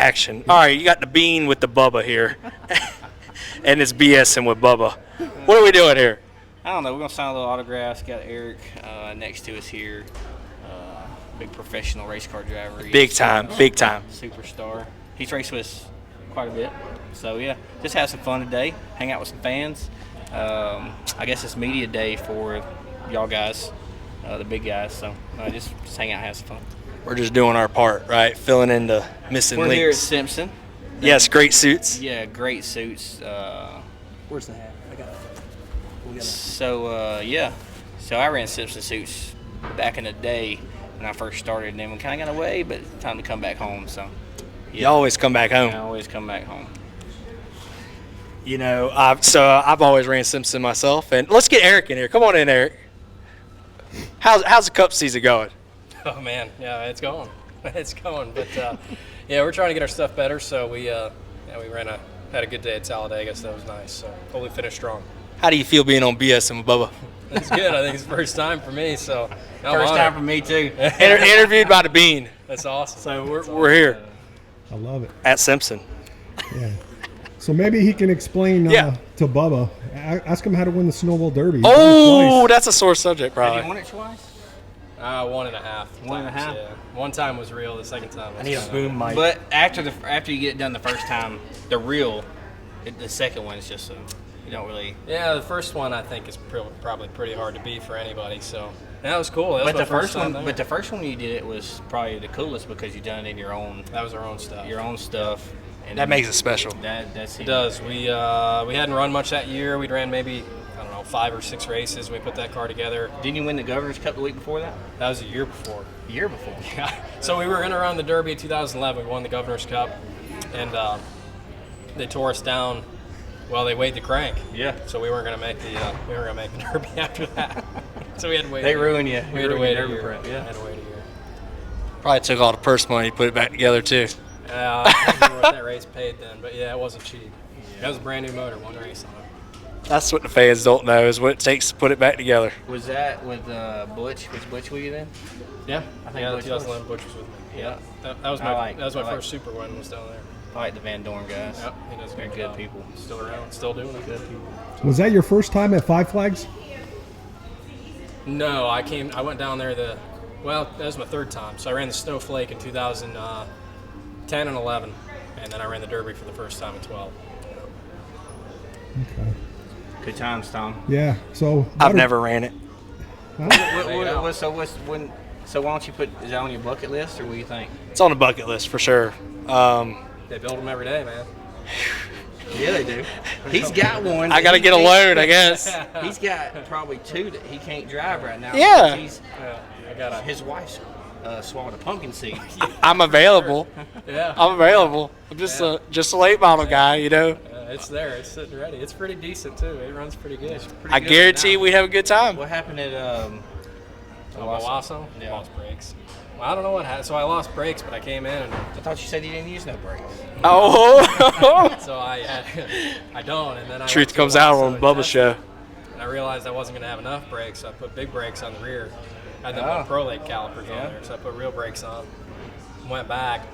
action. All right, you got the bean with the Bubba here. And it's BSing with Bubba. What are we doing here? I don't know. We're going to sign a little autographs. Got Erik next to us here. Big professional race car driver. Big time. Superstar. He's raced with us quite a bit. So, yeah, just have some fun today. Hang out with some fans. I guess it's media day for y'all guys, the big guys. So, just hang out and have some fun. We're just doing our part, right? Filling in the missing links. We're here at Simpson. Yes, great suits. Yeah, great suits. Where's the hat? I got it. So I ran Simpson suits back in the day when I first started, and then we kind of got away, but time to come back home. So you always come back home. I always come back home. You know, I've always ran Simpson myself, and let's get Erik in here. Come on in, Erik. How's the Cup season going? Oh man, yeah, it's going. It's going, but yeah, we're trying to get our stuff better. So we had a good day at Talladega, so that was nice. So hopefully finish strong. How do you feel being on BS and Bubba? It's good. I think it's the first time for me. So first time for me too. Interviewed by the Bean. That's awesome. So we're here. I love it. At Simpson. Yeah. So maybe he can explain to Bubba. Ask him how to win the Snowball Derby. Oh, that's a sore subject, probably. Have you won it twice? 1.5. 1.5. Yeah. One time was real. The second time was I need a boom mic. But after you get it done the first time, the second one is just you don't really. Yeah, the first one I think is probably pretty hard to beat for anybody. So that was cool. That was the first one there. You did it was probably the coolest because you done it in your own. That was our own stuff. Your own stuff. And that makes it special. It does. We hadn't run much that year. We'd ran maybe 5 or 6 races. We put that car together. Didn't you win the Governor's Cup the week before that? That was a year before. A year before. Yeah. So we were in around the Derby in 2011. We won the Governor's Cup, and they tore us down. Well, they weighed the crank. Yeah. So we weren't gonna make the Derby after that. So we had to wait. They ruined you. We had to wait a Derby year. prep. Yeah. Had to wait a year. Probably took all the purse money, put it back together too. I don't remember what that race paid then, but yeah, it wasn't cheap. Yeah. That was a brand new motor, one race on it. That's what the fans don't know is what it takes to put it back together. Was that with Butch? Was Butch with you then? Yeah, I think the 2011 Butch was with me. Yeah, that was my first Super win was down there. I like the Van Dorn guys. Yep, he does They're good people. Still around, still doing it. Good people. Was that your first time at Five Flags? No, I went down there that was my third time. So I ran the Snowflake in 2010 and 11, and then I ran the Derby for the first time in 12. Okay. Good times, Tom. Yeah. So I've never ran it. So why don't you put is that on your bucket list or what do you think? It's on the bucket list for sure. They build them every day, man. Yeah, they do. He's got one. I got to get a loan, I guess. He's got probably 2 that he can't drive right now. Yeah. His wife's swallowed a pumpkin seed. I'm available. Yeah. I'm available. I'm just a late model guy, you know. It's there. It's sitting ready. It's pretty decent too. It runs pretty good. I guarantee we have a good time. What happened at Owasso? Yeah. Lost brakes. Well, I don't know what happened. So I lost brakes, but I came in and I thought you said you didn't use no brakes. Oh. so I don't. And then Truth comes out on Bubba's show. And I realized I wasn't gonna have enough brakes, so I put big brakes on the rear. I had them Prolate calipers on there, so I put real brakes on. Went back.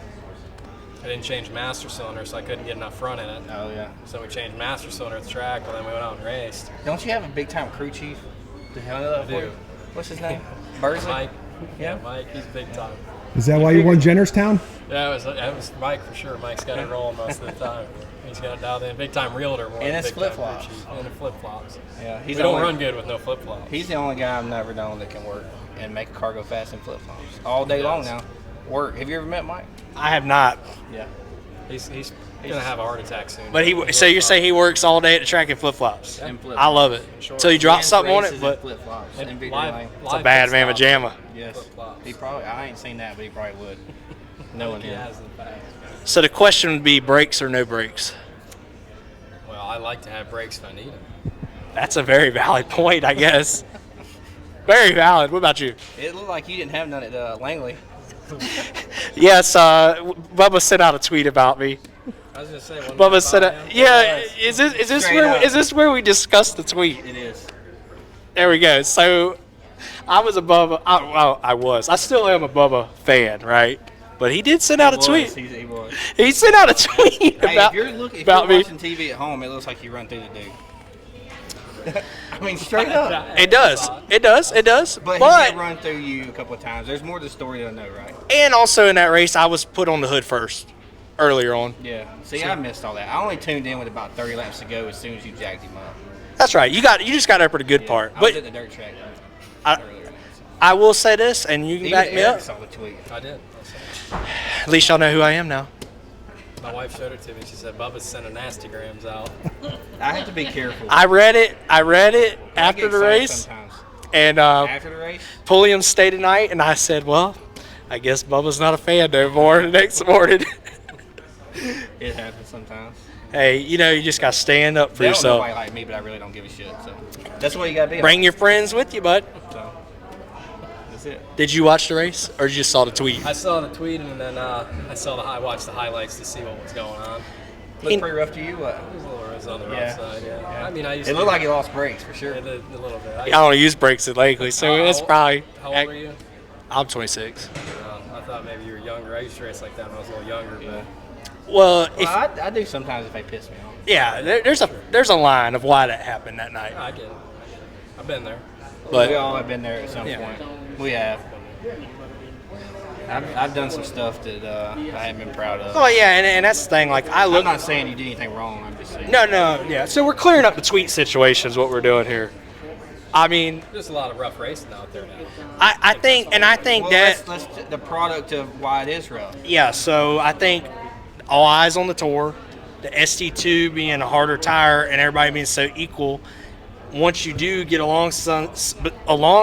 I didn't change master cylinder, so I couldn't get enough front in it. Oh, yeah. So we changed master cylinder at the track, but then we went out and raced. Don't you have a big-time crew chief? I do. What's his name? Burzley? Mike. Yeah, Mike. He's big time. Is that why you won Jennerstown? Yeah, it was Mike for sure. Mike's got it rolling most of the time. He's got it dialed in. Big-time realtor more and than it's flip-flops. And flip-flops. Yeah, we don't run good with no flip-flops. He's the only guy I've never known that can work and make a car go fast in flip-flops. All day long now. Work. Have you ever met Mike? I have not. Yeah. He's gonna have a heart attack soon. But so you're saying he works all day at the track in flip-flops? Yeah. I love it. Until he drops something on it, but flip-flops. And It's a bad mamma jamma. Yes. He probably. I ain't seen that, but he probably would. Knowing him. Has in the past. So the question would be brakes or no brakes? Well, I like to have brakes if I need them. That's a very valid point, I guess. Very valid. What about you? It looked like you didn't have none at Langley. Yes, Bubba sent out a tweet about me. I was gonna say. Bubba sent out. Yeah, is this where we discussed the tweet? It is. There we go. So I was a Bubba. I still am a Bubba fan, right? But he did send out a tweet. He was. He sent out a tweet Hey, about, if you're about me. watching TV at home, it looks like you run through the dude. I mean, straight up. It does. It does. It does. But he did run through you a couple of times. There's more to the story than I know, right? And also in that race, I was put on the hood first earlier on. Yeah. See, I missed all that. I only tuned in with about 30 laps to go as soon as you jacked him up. That's right. You just got up at a good part. I was But at the dirt track earlier. I will say this, and you can back me up. Saw the tweet. I did. At least y'all know who I am now. My wife showed it to me. She said Bubba's sending nasty grams out. I have to be careful. I read it after the race. Sometimes. And After the race? Pulliam stayed tonight, and I said, well, I guess Bubba's not a fan no more the next morning. It happens sometimes. Hey, you just got to stand up for They don't know yourself. why like me, but I really don't give a shit. So that's what you got to be. Bring your friends with you, bud. So that's it. Did you watch the race, or you just saw the tweet? I saw the tweet and then I watched the highlights to see what was going on. Looked pretty rough to you. What? It was a little rough on the rough Yeah. side, yeah. I mean, I used It to looked like he lost brakes for sure. a little bit. I don't use brakes lately, so that's probably. How old were you? I'm 26. I thought maybe you were younger. I used to race like that when I was a little younger. Yeah. Well, if, Well, I do sometimes if they piss me off. yeah, there's a line of why that happened that night. But I get it. I've been there. But We all have been there at some Yeah. point. We have. I've done some stuff that I haven't been proud of. oh yeah, and that's the thing. Like I I'm look. not saying you did anything wrong. I'm just saying. No, yeah. So we're clearing up the tweet situation is what we're doing here. I mean, There's a lot of rough racing out there now. I think Well, that let's the product of why it is rough. yeah. So I think all eyes on the tour, the ST2 being a harder tire, and everybody being so equal. Once you do get along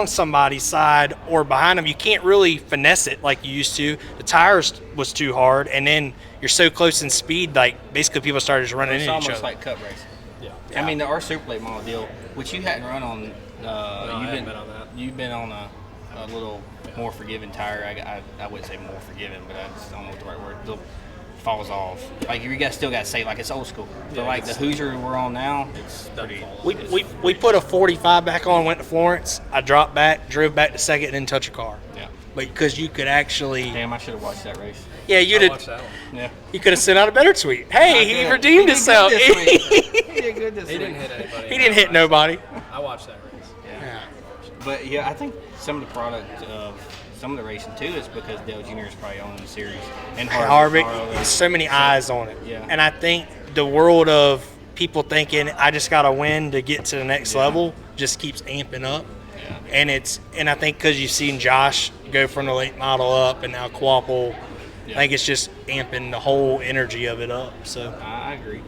somebody's side or behind them, you can't really finesse it like you used to. The tires was too hard, and then you're so close in speed, like basically people started just running It's into each almost other. like cup racing. Yeah. I mean, the R Super Late model deal, which you hadn't run on. I hadn't been on that. You've been on a little more forgiving tire. I wouldn't say more forgiving, but I just don't know what the right word. It falls off. Like you guys still got to say like it's old school. But Yeah, like the Hoosier we're on now, it's pretty. We put a 45 back on, went to Florence. I dropped back, drove back to second, and then touch a car. Yeah. But because you could actually, Damn, I should have watched that race. yeah, you I did. watched that one. Yeah. You could have sent out a better tweet. Hey, he did. redeemed He did himself. good this week. He did good this He week. didn't hit anybody. He didn't hit nobody. I watched that race. Yeah. But yeah, I think some of the product of some of the racing too is because Dale Jr. is probably owning the series and Harvick, Harvick. there's so many eyes on it. Yeah. And I think the world of people thinking I just got to win to get to the next level just keeps amping up. Yeah. And I think because you've seen Josh go from the late model up and now Quapple, Yeah. I think it's just amping the whole energy of it up. So I agree.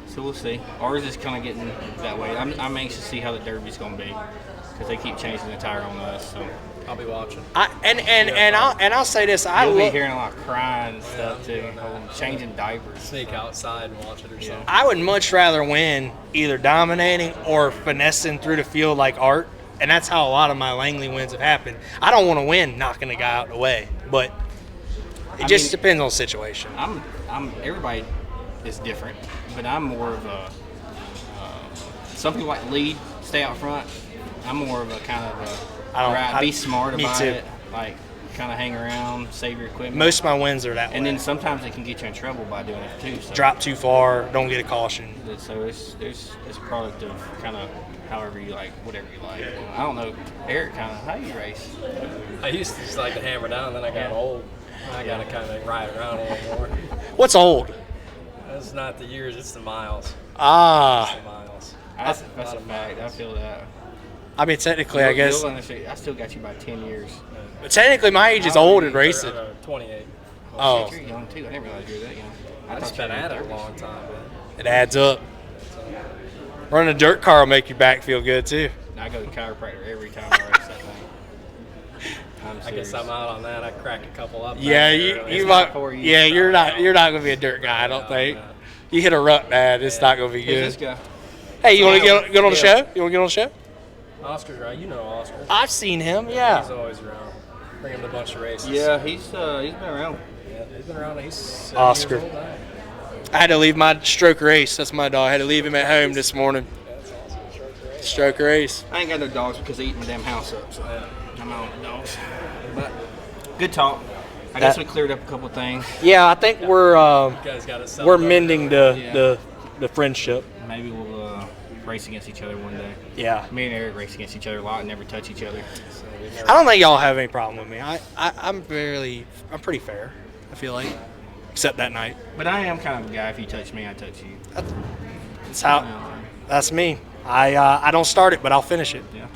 So we'll see. Ours is kind of getting that way. I'm anxious to see how the Derby's going to be because they keep changing the tire on us. So I'll be watching. I'll say this. you'll be hearing a lot of crying and stuff too, changing diapers. Sneak outside and watch it or something. I would much rather win either dominating or finessing through the field like Art. And that's how a lot of my Langley wins have happened. I don't want to win knocking a guy out of the way, but it just depends on the situation. Everybody is different, but I'm more of a. Some people like to lead, stay out front. I'm more of a kind of be smart me about too. it, like kind of hang around, save your equipment. Most of my wins are that way. and then sometimes it can get you in trouble by doing it too. So. Drop too far, don't get a caution. So it's product of kind of however you like, whatever you like. I don't know, Eric, kind of how you race. I used to just like to hammer down, then I got old. I got to kind of ride around a little more. What's old? It's not the years, it's the miles. Ah, The miles. That's a fact. I feel that. I mean technically, I guess. You'll understand. I still got you by 10 years. But technically, my age is old in racing. 28. Oh, Shit, you're young too. I didn't realize you were that young. I just been at it a long time, man. it adds up. Running a dirt car will make your back feel good too. I go to chiropractor every time I race that thing. I'm I serious. guess I'm out on that. I crack a couple up. Yeah, back you there. you It's might. not for you. Yeah, you're not gonna be a dirt guy. I don't think. no. You hit a rut, man. It's not gonna be Who's good. this guy? Hey, you want to Yeah. get on the Yeah. show? You want to get on the show? Oscar's right. You know Oscar. I've seen him. He's Yeah. always around. Bring him to a bunch of races. Yeah, he's been around. Yeah, he's been around. He's 7 Oscar. years old now. I had to leave my stroker ace. That's my dog. I had to leave him at home this morning. That's awesome. Stroker ace. I ain't got no dogs because they eat the damn house up. So I'm out with dogs. But good talk. I guess we cleared up a couple things. Yeah, I think we're You guys got to we're mending the friendship. Maybe we'll race against each other one day. Yeah. Me and Eric race against each other a lot and never touch each other. I don't think y'all have any problem with me. I'm I'm pretty fair, I feel like. Except that night. But I am kind of a guy, if you touch me, I touch you. That's me. I don't start it, but I'll finish it. Yeah.